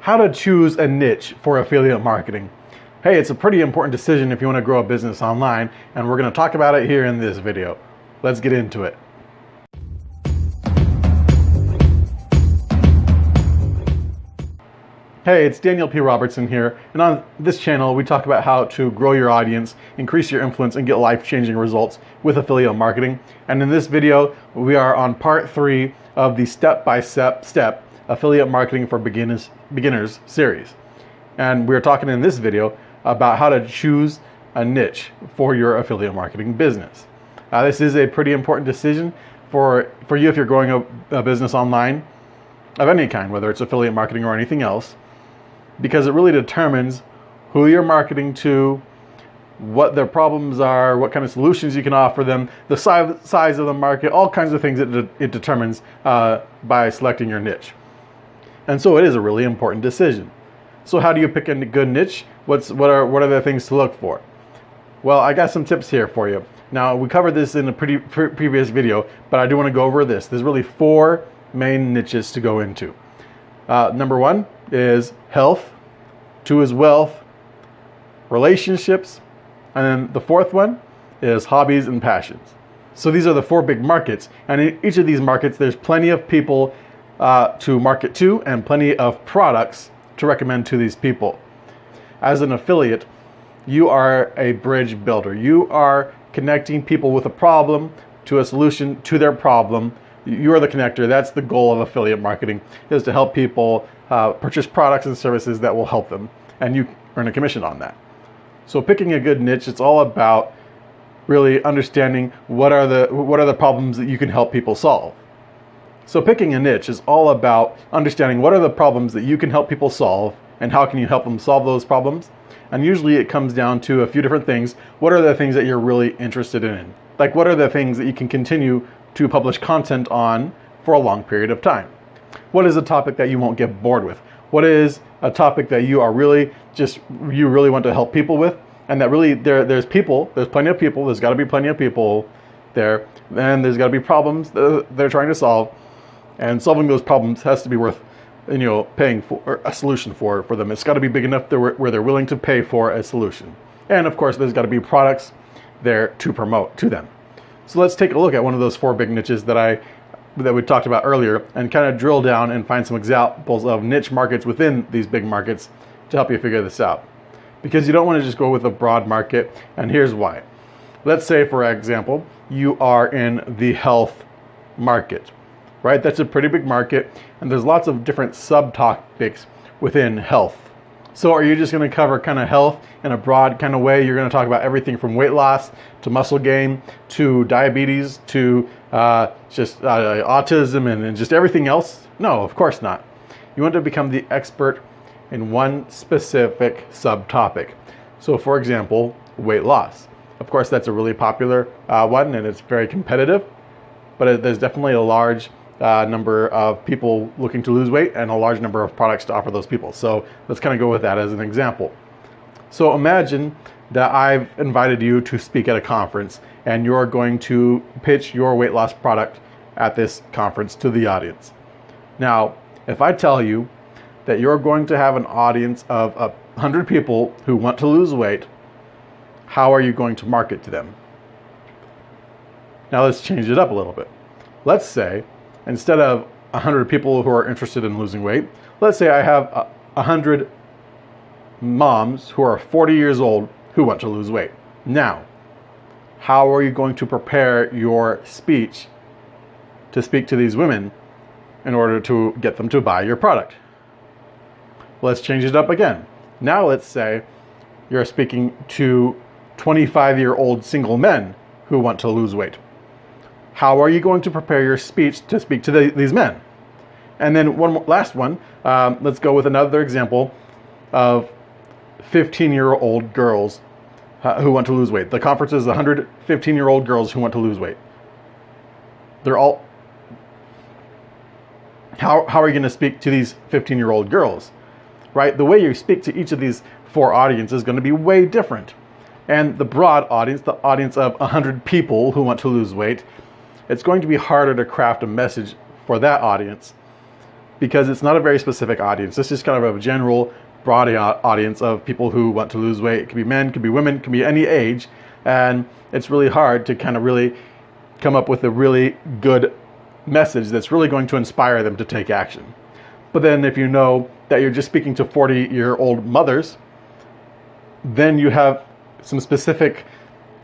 How to choose a niche for affiliate marketing. Hey, it's a pretty important decision if you want to grow a business online, and we're going to talk about it here in this video. Let's get into it. Hey, it's Daniel P. Robertson here, and on this channel we talk about how to grow your audience, increase your influence, and get life-changing results with affiliate marketing. And in this video, we are on part 3 of the step-by-step affiliate marketing for beginners series. And we're talking in this video about how to choose a niche for your affiliate marketing business. This is a pretty important decision for you if you're growing a business online of any kind, whether it's affiliate marketing or anything else, because it really determines who you're marketing to, what their problems are, what kind of solutions you can offer them, the size of the market, all kinds of things it determines by selecting your niche. And so it is a really important decision. So how do you pick a good niche? What are the things to look for? Well, I got some tips here for you. Now, we covered this in a previous video, but I do want to go over this. There's really 4 main niches to go into. Number 1 is health, 2 is wealth, relationships, and then the 4th one is hobbies and passions. So these are the 4 big markets, and in each of these markets there's plenty of people to market to and plenty of products to recommend to these people. As an affiliate, you are a bridge builder. You are connecting people with a problem to a solution to their problem. You are the connector. That's the goal of affiliate marketing, is to help people purchase products and services that will help them, and you earn a commission on that. So picking a good niche, it's all about really understanding what are the problems that you can help people solve. So picking a niche is all about understanding what are the problems that you can help people solve and how can you help them solve those problems. And usually it comes down to a few different things. What are the things that you're really interested in? Like, what are the things that you can continue to publish content on for a long period of time? What is a topic that you won't get bored with? What is a topic that you really want to help people with? And that really there's plenty of people, there's got to be plenty of people there, and there's got to be problems that they're trying to solve, and solving those problems has to be worth paying for a solution for them. It's got to be big enough where they're willing to pay for a solution. And of course, there's got to be products there to promote to them. So let's take a look at one of those 4 big niches that we talked about earlier, and kind of drill down and find some examples of niche markets within these big markets to help you figure this out. Because you don't want to just go with a broad market, and here's why. Let's say, for example, you are in the health market, right? That's a pretty big market, and there's lots of different subtopics within health. So are you just going to cover kind of health in a broad kind of way? You're going to talk about everything from weight loss to muscle gain to diabetes to autism and just everything else? No, of course not. You want to become the expert in one specific subtopic. So for example, weight loss. Of course, that's a really popular one, and it's very competitive, but there's definitely a large number of people looking to lose weight and a large number of products to offer those people. So let's kind of go with that as an example. So imagine that I've invited you to speak at a conference, and you're going to pitch your weight loss product at this conference to the audience. Now, if I tell you that you're going to have an audience of 100 people who want to lose weight, how are you going to market to them? Now let's change it up a little bit. Let's say, instead of 100 people who are interested in losing weight, let's say I have 100 moms who are 40 years old who want to lose weight. Now, how are you going to prepare your speech to speak to these women in order to get them to buy your product? Let's change it up again. Now let's say you're speaking to 25-year-old single men who want to lose weight. How are you going to prepare your speech to speak to these men? And then last one, let's go with another example of 15-year-old girls who want to lose weight. The conference is 100 15-year-old girls who want to lose weight. They're all... How are you going to speak to these 15-year-old girls? Right? The way you speak to each of these 4 audiences is going to be way different. And the broad audience, the audience of 100 people who want to lose weight, it's going to be harder to craft a message for that audience because it's not a very specific audience. This is kind of a general, broad audience of people who want to lose weight. It could be men, it could be women, it could be any age, and it's really hard to kind of really come up with a really good message that's really going to inspire them to take action. But then if you know that you're just speaking to 40-year-old mothers, then you have some specific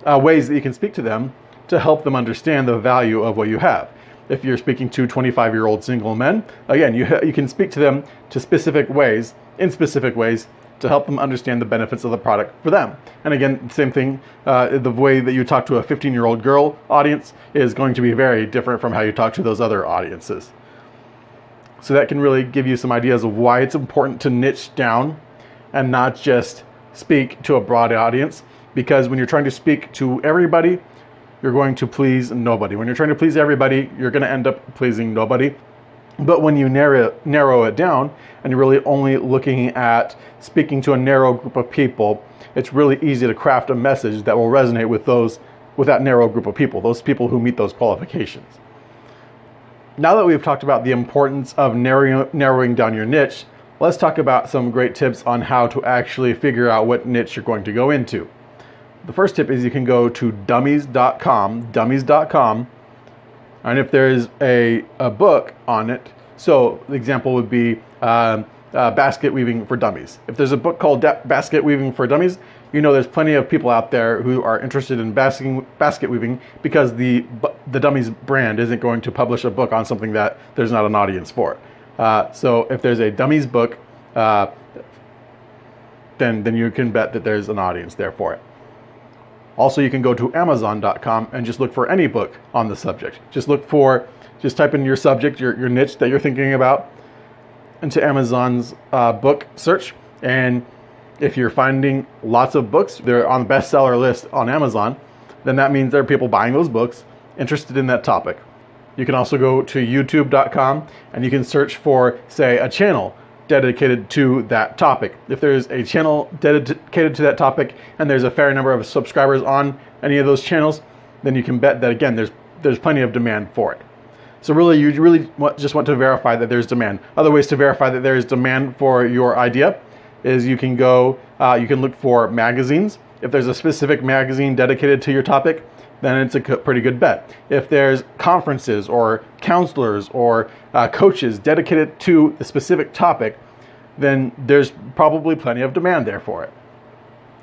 ways that you can speak to them to help them understand the value of what you have. If you're speaking to 25-year-old single men, again, you can speak to them to specific ways, in specific ways, to help them understand the benefits of the product for them. And again, same thing, the way that you talk to a 15-year-old girl audience is going to be very different from how you talk to those other audiences. So that can really give you some ideas of why it's important to niche down and not just speak to a broad audience, because when you're trying to speak to everybody, you're going to please nobody. When you're trying to please everybody, you're going to end up pleasing nobody. But when you narrow it down and you're really only looking at speaking to a narrow group of people, it's really easy to craft a message that will resonate with that narrow group of people, those people who meet those qualifications. Now that we've talked about the importance of narrowing down your niche, let's talk about some great tips on how to actually figure out what niche you're going to go into. The first tip is you can go to dummies.com, and if there's a book on it, so the example would be Basket Weaving for Dummies. If there's a book called Basket Weaving for Dummies, you know there's plenty of people out there who are interested in basket weaving, because the Dummies brand isn't going to publish a book on something that there's not an audience for. So if there's a Dummies book, then you can bet that there's an audience there for it. Also, you can go to Amazon.com and just look for any book on the subject. Just type in your subject, your niche that you're thinking about, into Amazon's book search. And if you're finding lots of books, they're on the bestseller list on Amazon, then that means there are people buying those books interested in that topic. You can also go to YouTube.com and you can search for, say, a channel dedicated to that topic. If there's a channel dedicated to that topic and there's a fair number of subscribers on any of those channels, then you can bet that, again, there's plenty of demand for it. So really, you just want to verify that there's demand. Other ways to verify that there is demand for your idea is you can look for magazines. If there's a specific magazine dedicated to your topic, then it's a pretty good bet. If there's conferences or counselors or coaches dedicated to the specific topic, then there's probably plenty of demand there for it.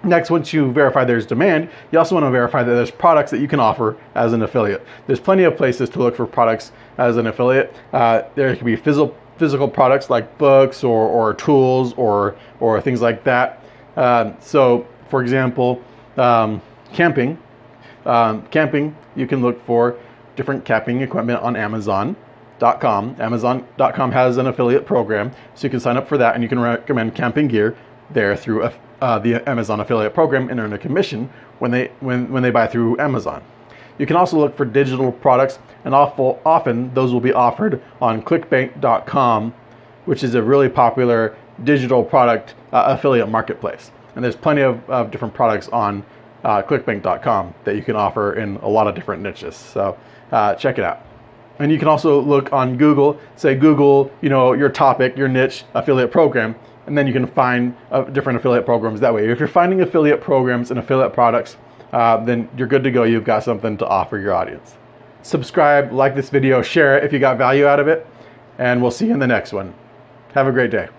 Next, once you verify there's demand, you also want to verify that there's products that you can offer as an affiliate. There's plenty of places to look for products as an affiliate. There can be physical products like books or tools or things like that. So, for example, camping, you can look for different camping equipment on Amazon.com. Amazon.com has an affiliate program, so you can sign up for that and you can recommend camping gear there through the Amazon affiliate program and earn a commission when they buy through Amazon. You can also look for digital products, and often those will be offered on clickbank.com, which is a really popular digital product affiliate marketplace. And there's plenty of different products on clickbank.com that you can offer in a lot of different niches. So check it out. And you can also look on Google, say Google, your topic, your niche affiliate program, and then you can find different affiliate programs that way. If you're finding affiliate programs and affiliate products, then you're good to go. You've got something to offer your audience. Subscribe, like this video, share it if you got value out of it, and we'll see you in the next one. Have a great day.